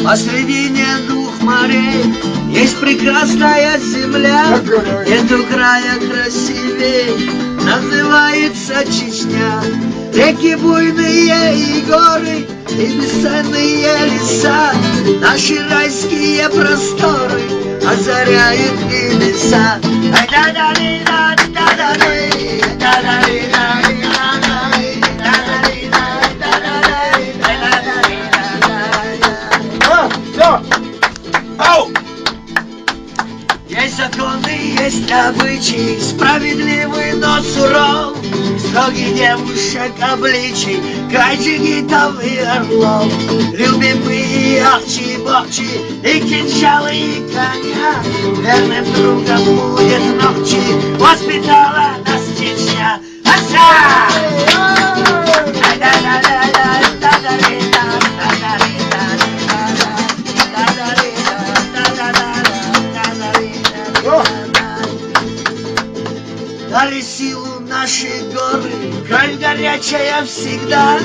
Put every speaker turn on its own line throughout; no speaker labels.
Посредине двух морей есть прекрасная земля, нету края красивей, называется Чечня. Реки буйные и горы, и бесценные леса, наши райские просторы озаряют небеса. Есть законы, есть обычаи, справедливый, но суров, строгий девушек обличий, край джигитов и орлов. Любим мы и ахчи-бахчи, и кинжалы, и коня, верным другом будет ночи, воспитала нас Чечня. Дали силу наши горы, кровь горячая всегда,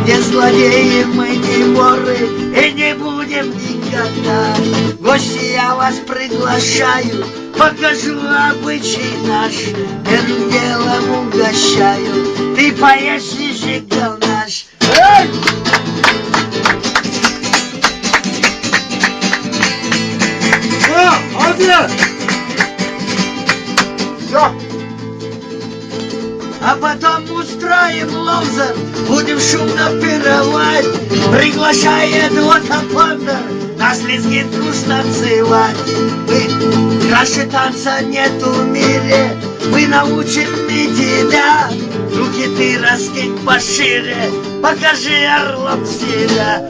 не злодеи мы, не воры, и не будем никогда. В гости я вас приглашаю, покажу обычай наш, первым делом угощаю, ты поешь и жигал наш.
Молодец! Все!
А потом устроим лозер, будем шумно пировать, приглашает локофондер, нас лезгинку станцевать. Мы краше танца нет в мире, мы научим и тебя, руки ты раскинь пошире, покажи орлом себя.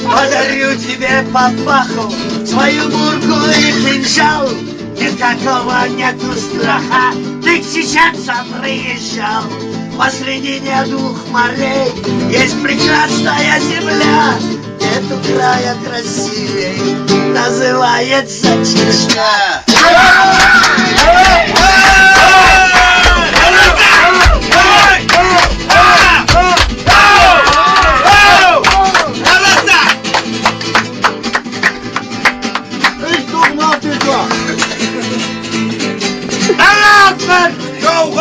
Подарю тебе папаху, свою бурку и кинжал. Никакого нету страха, ты к чеченцам приезжал. Посредине двух морей есть прекрасная земля, нету края красивей, называется Чечня.
Go,